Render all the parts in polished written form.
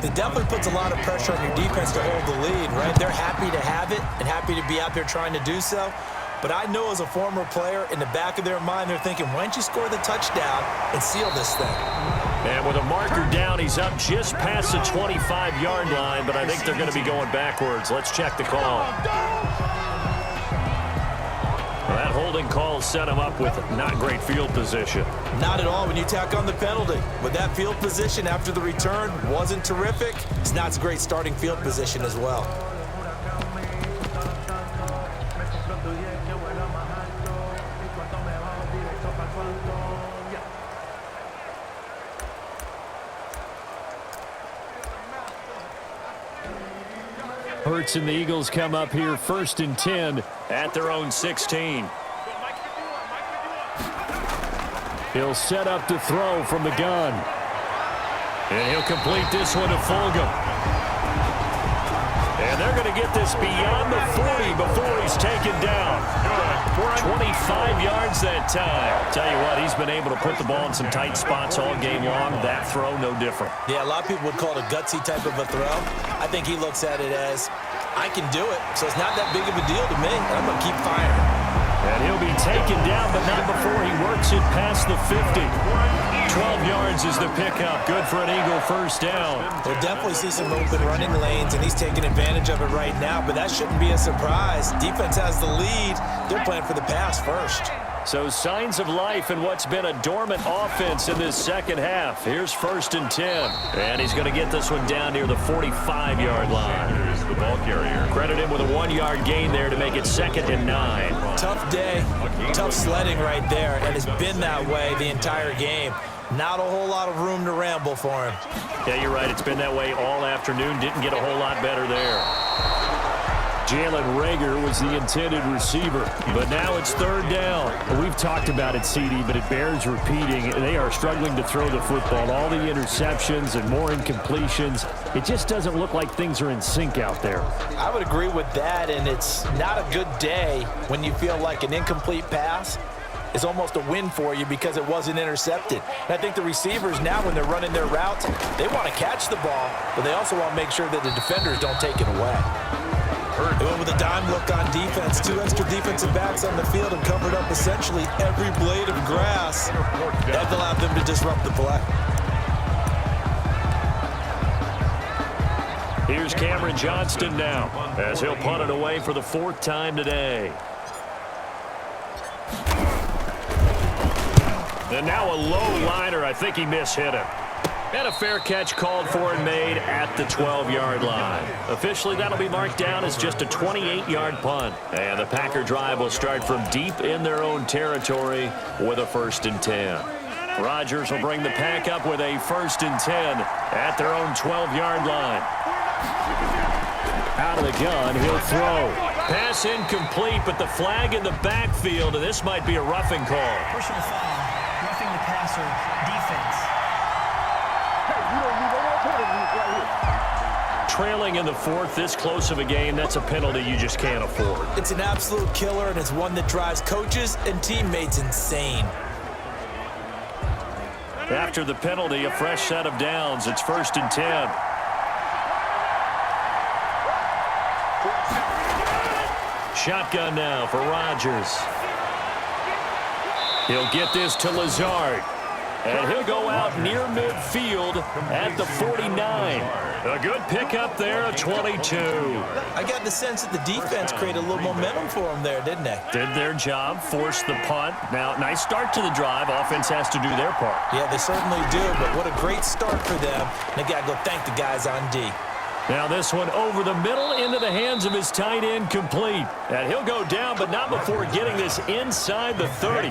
It definitely puts a lot of pressure on your defense to hold the lead, right? They're happy to have it and happy to be out there trying to do so. But I know as a former player, in the back of their mind, they're thinking, why don't you score the touchdown and seal this thing? And with a marker down, he's up just past the 25-yard line, but I think they're going to be going backwards. Let's check the call. That holding call set him up with not great field position. Not at all when you tack on the penalty. With that field position after the return wasn't terrific, it's not a great starting field position as well. Hurts and the Eagles come up here 1st and 10 at their own 16. He'll set up to throw from the gun. And he'll complete this one to Fulgham. And they're going to get this beyond the 40 before he's taken down. 25 yards that time. Tell you what, he's been able to put the ball in some tight spots all game long. That throw, no different. Yeah, a lot of people would call it a gutsy type of a throw. I think he looks at it as, I can do it, so it's not that big of a deal to me. I'm going to keep firing. And he'll be taken down, but not before he works it past the 50. 12 yards is the pickup. Good for an Eagle first down. We'll definitely see some open running lanes, and he's taking advantage of it right now, but that shouldn't be a surprise. Defense has the lead. They're playing for the pass first. So signs of life in what's been a dormant offense in this second half. Here's 1st and 10. And he's going to get this one down near the 45-yard line. Here's the ball carrier. Credit him with a 1-yard gain there to make it 2nd and 9. Tough day, tough sledding right there, and it's been that way the entire game. Not a whole lot of room to ramble for him. Yeah, you're right. It's been that way all afternoon. Didn't get a whole lot better there. Jalen Reagor was the intended receiver, but now it's 3rd down. We've talked about it, CD, but it bears repeating. They are struggling to throw the football. All the interceptions and more incompletions. It just doesn't look like things are in sync out there. I would agree with that, and it's not a good day when you feel like an incomplete pass is almost a win for you because it wasn't intercepted. And I think the receivers now, when they're running their routes, they want to catch the ball, but they also want to make sure that the defenders don't take it away. They went with a dime look on defense. 2 extra defensive backs on the field and covered up essentially every blade of grass. That allowed them to disrupt the play. Here's Cameron Johnston now as he'll punt it away for the 4th time today. And now a low liner. I think he mishit him. And a fair catch called for and made at the 12-yard line. Officially, that'll be marked down as just a 28-yard punt. And the Packer drive will start from deep in their own territory with a 1st and 10. Rodgers will bring the Pack up with a 1st and 10 at their own 12-yard line. Out of the gun, he'll throw. Pass incomplete, but the flag in the backfield, and this might be a roughing call. Personal foul, roughing the passer, defense. Trailing in the 4th, this close of a game, that's a penalty you just can't afford. It's an absolute killer, and it's one that drives coaches and teammates insane. After the penalty, a fresh set of downs. It's 1st and 10. Shotgun now for Rodgers. He'll get this to Lazard. And he'll go out near midfield at the 49. A good pickup there at 22. I got the sense that the defense created a little momentum for them there, didn't they? Did their job, forced the punt. Now, nice start to the drive. Offense has to do their part. Yeah, they certainly do, but what a great start for them. They got to go thank the guys on D. Now this one over the middle into the hands of his tight end, complete. And he'll go down, but not before getting this inside the 30.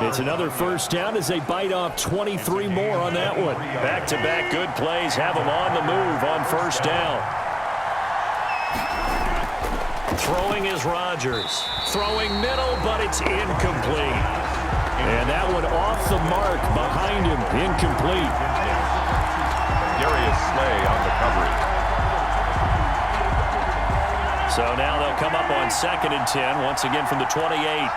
It's another 1st down as they bite off 23 more on that one. Back-to-back good plays have them on the move on 1st down. Throwing is Rodgers. Throwing middle, but it's incomplete. And that one off the mark behind him, incomplete. Darius Slay on the coverage. So now they'll come up on 2nd and 10, once again from the 28.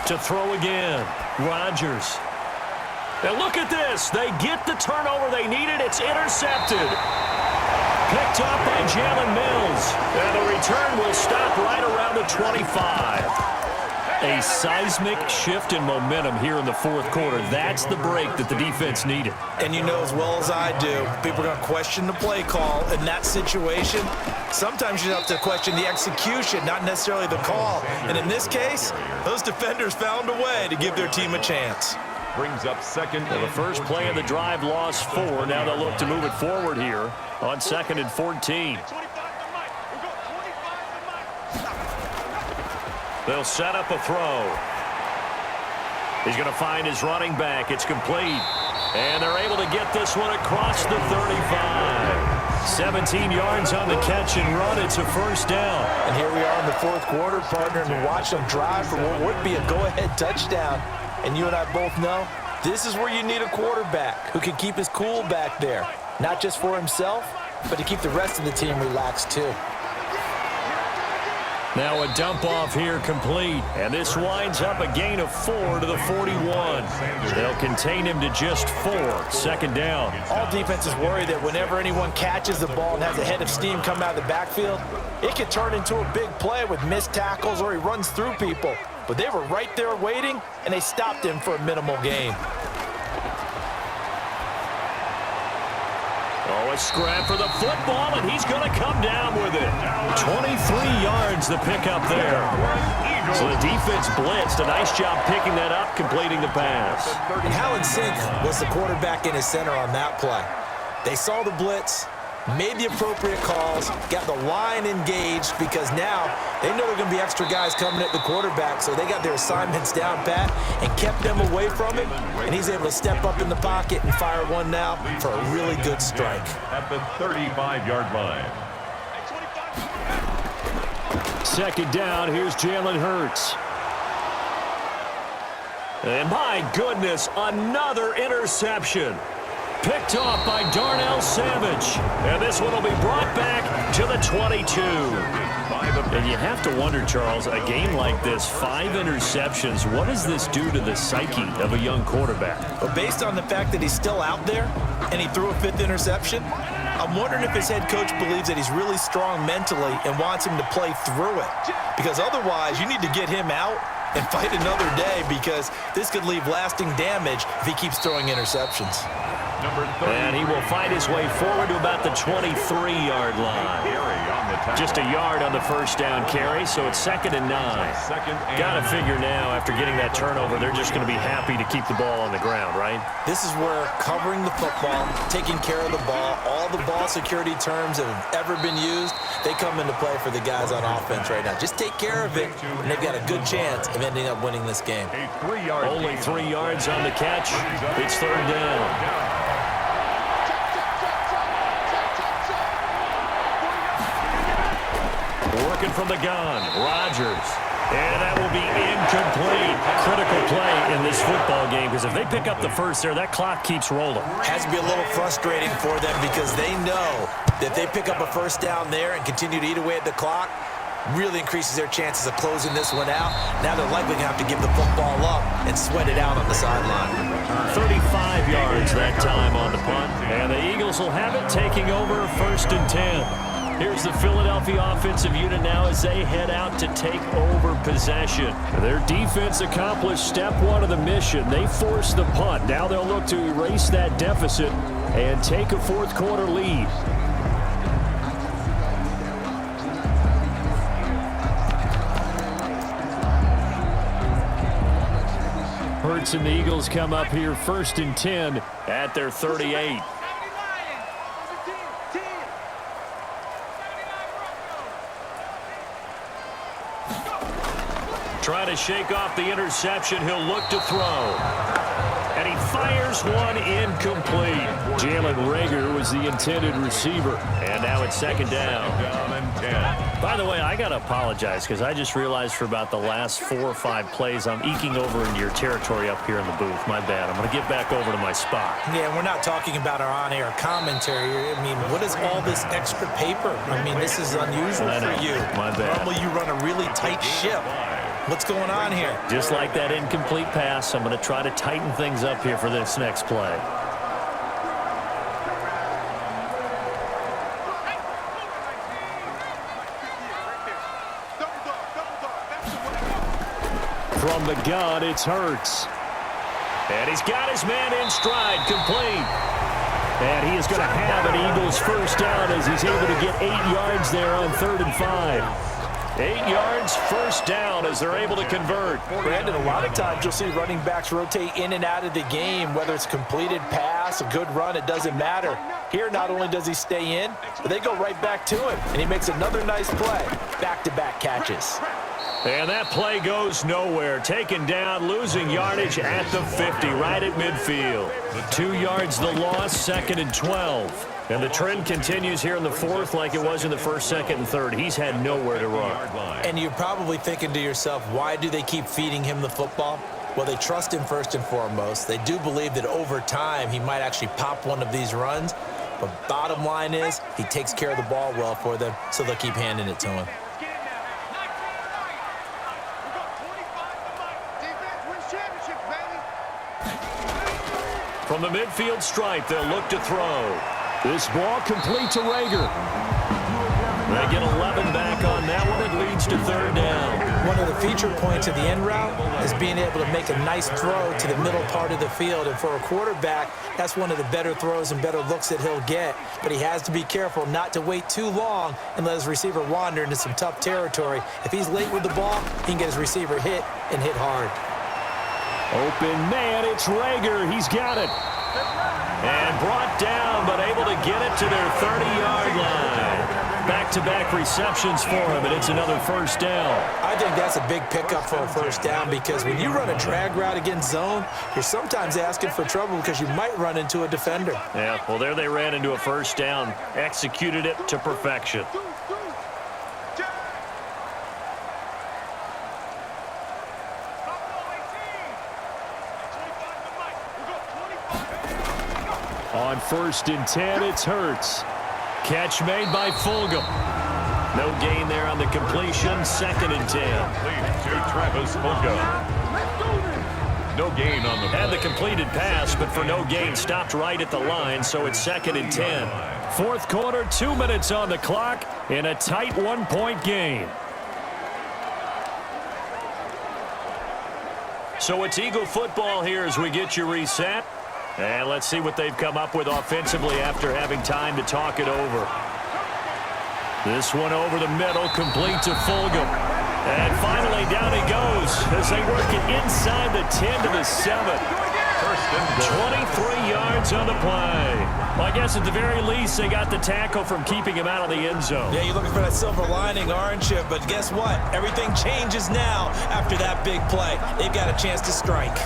To throw again, Rodgers. And look at this. They get the turnover they needed. It's intercepted. Picked up by Jalen Mills. And the return will stop right around the 25. A seismic shift in momentum here in the fourth quarter. That's the break that the defense needed. And you know as well as I do, people are going to question the play call in that situation. Sometimes you have to question the execution, not necessarily the call. And in this case, those defenders found a way to give their team a chance. Brings up second. Well, the first play of the drive lost 4. Now they'll look to move it forward here on 2nd and 14. They'll set up a throw. He's going to find his running back. It's complete. And they're able to get this one across the 35. 17 yards on the catch and run. It's a first down. And here we are in the fourth quarter, partner, and watch them drive for what would be a go-ahead touchdown. And you and I both know this is where you need a quarterback who can keep his cool back there. Not just for himself, but to keep the rest of the team relaxed too. Now a dump off here complete. And this winds up a gain of 4 to the 41. They'll contain him to just 4. Second down. All defenses worry that whenever anyone catches the ball and has a head of steam come out of the backfield, it can turn into a big play with missed tackles or he runs through people. But they were right there waiting, and they stopped him for a minimal gain. Oh, a scrap for the football, and he's going to come down with it. 23 yards the pickup there. So the defense blitzed. A nice job picking that up, completing the pass. And how in sync was the quarterback in his center on that play? They saw the blitz, made the appropriate calls, got the line engaged because now they know there are going to be extra guys coming at the quarterback, so they got their assignments down pat and kept them away from him, and he's able to step up in the pocket and fire one now for a really good strike. At the 35-yard line. Second down, here's Jalen Hurts. And my goodness, another interception. Picked off by Darnell Savage. And this one will be brought back to the 22. And you have to wonder, Charles, a game like this, 5 interceptions, what does this do to the psyche of a young quarterback? But based on the fact that he's still out there and he threw a 5th interception, I'm wondering if his head coach believes that he's really strong mentally and wants him to play through it. Because otherwise, you need to get him out and fight another day because this could leave lasting damage if he keeps throwing interceptions. And he will find his way forward to about the 23-yard line. Just a yard on the first down carry, so it's 2nd and 9. Got to figure now, after getting that turnover, they're just going to be happy to keep the ball on the ground, right? This is where covering the football, taking care of the ball, all the ball security terms that have ever been used, they come into play for the guys on offense right now. Just take care of it, and they've got a good chance of ending up winning this game. Only 3 yards on the catch. It's 3rd down. Working from the gun, Rodgers. And that will be incomplete. Critical play in this football game because if they pick up the first there, that clock keeps rolling. Has to be a little frustrating for them because they know that they pick up a first down there and continue to eat away at the clock, really increases their chances of closing this one out. Now they're likely going to have to give the football up and sweat it out on the sideline. 35 yards that time on the punt. And the Eagles will have it, taking over 1st and 10. Here's the Philadelphia offensive unit now as they head out to take over possession. Their defense accomplished step 1 of the mission. They forced the punt. Now they'll look to erase that deficit and take a fourth quarter lead. Hurts and the Eagles come up here 1st and 10 at their 38. Trying to shake off the interception. He'll look to throw. And he fires one incomplete. Jalen Reagor was the intended receiver. And now it's 2nd down. By the way, I got to apologize because I just realized for about the last 4 or 5 plays I'm eking over into your territory up here in the booth. My bad. I'm going to get back over to my spot. Yeah, we're not talking about our on-air commentary. I mean, what is all this extra paper? I mean, this is unusual for you. My bad. Normally you run a really tight ship. What's going on here? Just like that incomplete pass, I'm going to try to tighten things up here for this next play. From the gun, it's Hurts. And he's got his man in stride, complete. And he is going to have an Eagles first down as he's able to get 8 yards there on 3rd and 5. 8 yards, first down as they're able to convert. Brandon, a lot of times you'll see running backs rotate in and out of the game, whether it's a completed pass, a good run, it doesn't matter. Here, not only does he stay in, but they go right back to him, and he makes another nice play. Back-to-back catches. And that play goes nowhere. Taken down, losing yardage at the 50, right at midfield. 2 yards the loss, 2nd and 12. And the trend continues here in the 4th like it was in the 1st, 2nd, and 3rd. He's had nowhere to run. And you're probably thinking to yourself, why do they keep feeding him the football? Well, they trust him first and foremost. They do believe that over time he might actually pop one of these runs. But bottom line is he takes care of the ball well for them, so they'll keep handing it to him. From the midfield stripe, they'll look to throw. This ball complete to Rager. They get 11 back on that one. It leads to 3rd down. One of the feature points of the end route is being able to make a nice throw to the middle part of the field. And for a quarterback, that's one of the better throws and better looks that he'll get. But he has to be careful not to wait too long and let his receiver wander into some tough territory. If he's late with the ball, he can get his receiver hit and hit hard. Open man, it's Rager. He's got it. And brought down, but able to get it to their 30-yard line. Back-to-back receptions for him, and it's another first down. I think that's a big pickup for a first down because when you run a drag route against zone, you're sometimes asking for trouble because you might run into a defender. Yeah, well, there they ran into a first down. Executed it to perfection. On 1st and 10, it's Hurts. Catch made by Fulgham. No gain there on the completion. 2nd and 10. To Travis Fulgham. No gain on the play. Had the completed pass, but for no gain, stopped right at the line, so it's 2nd and 10. 4th quarter, 2 minutes on the clock, in a tight 1-point game. So it's Eagle football here as we get you reset. And let's see what they've come up with offensively after having time to talk it over. This one over the middle, complete to Fulgham. And finally down he goes as they work it inside the 10 to the 7. 23 yards on the play. Well, I guess at the very least they got the tackle from keeping him out of the end zone. Yeah, you're looking for that silver lining, aren't you? But guess what? Everything changes now after that big play. They've got a chance to strike.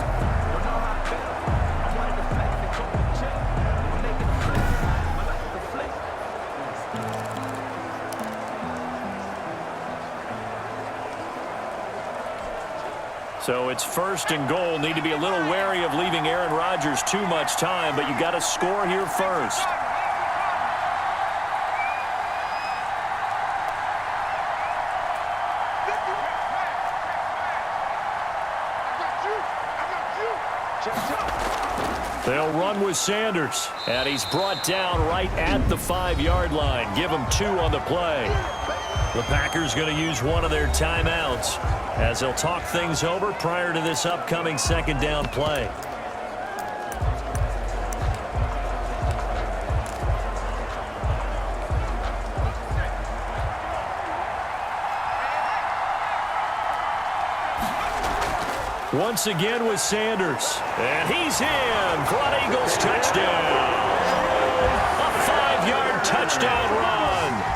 So it's 1st and goal. Need to be a little wary of leaving Aaron Rodgers too much time, but you got to score here first. They'll run with Sanders, and he's brought down right at the 5-yard line. Give him 2 on the play. The Packers going to use one of their timeouts as they'll talk things over prior to this upcoming 2nd down play. Once again with Sanders. And he's in for an Eagles touchdown. A 5-yard touchdown run.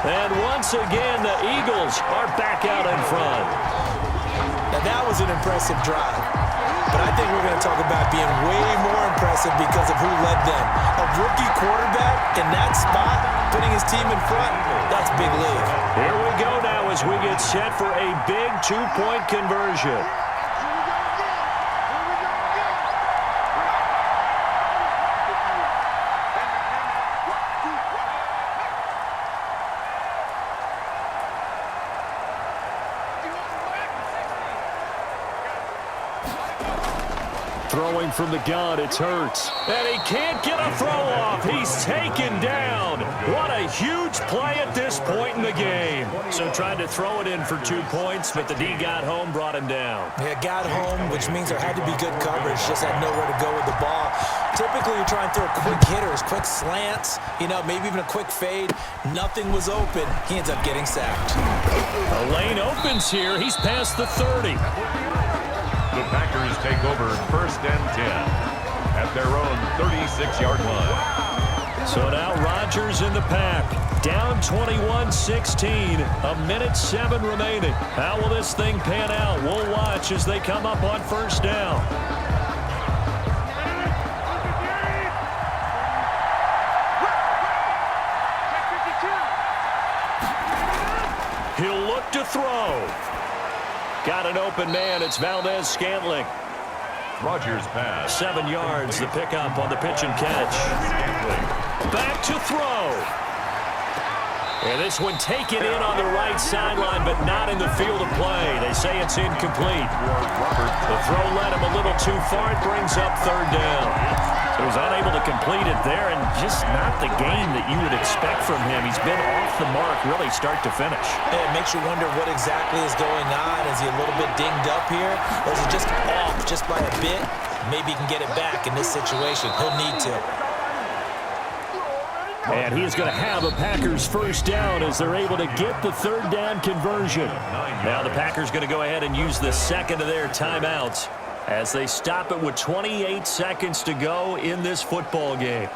And once again, the Eagles are back out in front. Now, that was an impressive drive. But I think we're going to talk about being way more impressive because of who led them. A rookie quarterback in that spot, putting his team in front, that's big league. Here we go now as we get set for a big 2-point conversion. Throwing from the gun, it's Hurts. And he can't get a throw off. He's taken down. What a huge play at this point in the game. So trying to throw it in for 2 points, but the D got home, brought him down. Yeah, got home, which means there had to be good coverage. Just had nowhere to go with the ball. Typically, you try and throw quick hitters, quick slants, maybe even a quick fade. Nothing was open. He ends up getting sacked. The lane opens here. He's past the 30. The Packers take over 1st and 10 at their own 36-yard line. So now Rodgers in the pack. Down 21-16. 1:07 remaining. How will this thing pan out? We'll watch as they come up on 1st down. He'll look to throw. Got an open man. It's Valdez-Scantling. Rodgers pass. 7 yards, the pickup on the pitch and catch. Back to throw. And this one taken in on the right sideline, but not in the field of play. They say it's incomplete. The throw led him a little too far. It brings up 3rd down. So he's unable to complete it there, and just not the game that you would expect from him. He's been off the mark really start to finish. It makes you wonder what exactly is going on. Is he a little bit dinged up here? Or is he just off just by a bit? Maybe he can get it back in this situation. He'll need to. And he is going to have a Packers 1st down as they're able to get the 3rd down conversion. Now the Packers going to go ahead and use the 2nd of their timeouts as they stop it with 28 seconds to go in this football game.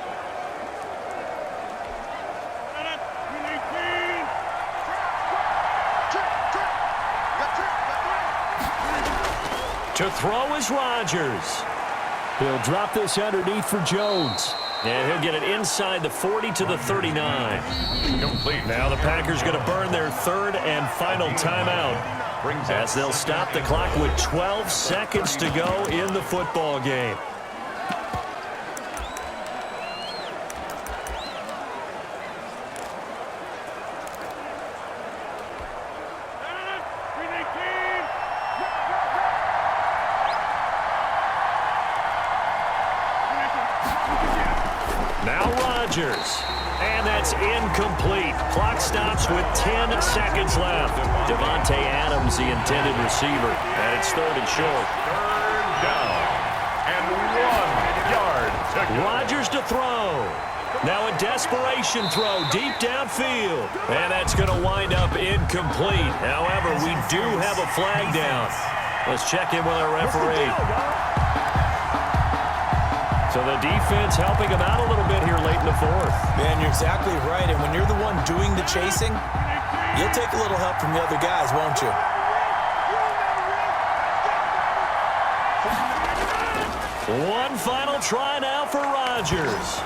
To throw is Rodgers. He'll drop this underneath for Jones. And he'll get it inside the 40 to the 39. Complete. Now the Packers going to burn their 3rd and final timeout as they'll stop the clock with 12 seconds to go in the football game. Now Rodgers. And that's incomplete. Clock stops with 10 seconds left. Devontae Adams, the intended receiver. And it's 3rd and short. 3rd down. And 1 yard to go. Rodgers to throw. Now a desperation throw deep downfield. And that's going to wind up incomplete. However, we do have a flag down. Let's check in with our referee. So the defense helping him out a little bit here late in the 4th. Man, you're exactly right. And when you're the one doing the chasing, you'll take a little help from the other guys, won't you? One final try now for Rodgers.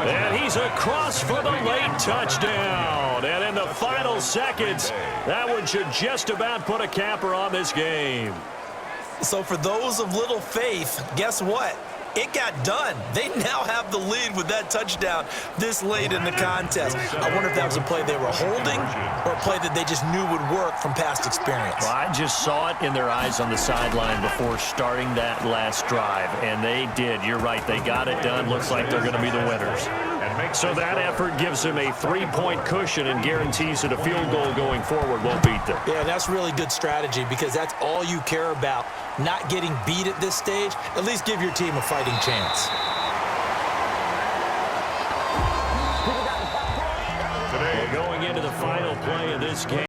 And he's across for the late touchdown. And in the final seconds, that one should just about put a capper on this game. So for those of little faith, guess what? It got done. They now have the lead with that touchdown this late in the contest. I wonder if that was a play they were holding or a play that they just knew would work from past experience. Well, I just saw it in their eyes on the sideline before starting that last drive, and they did. You're right. They got it done. Looks like they're going to be the winners. So that effort gives them a 3-point cushion and guarantees that a field goal going forward won't beat them. Yeah, that's really good strategy because that's all you care about. Not getting beat at this stage. At least give your team a fighting chance. Today, going into the final play of this game.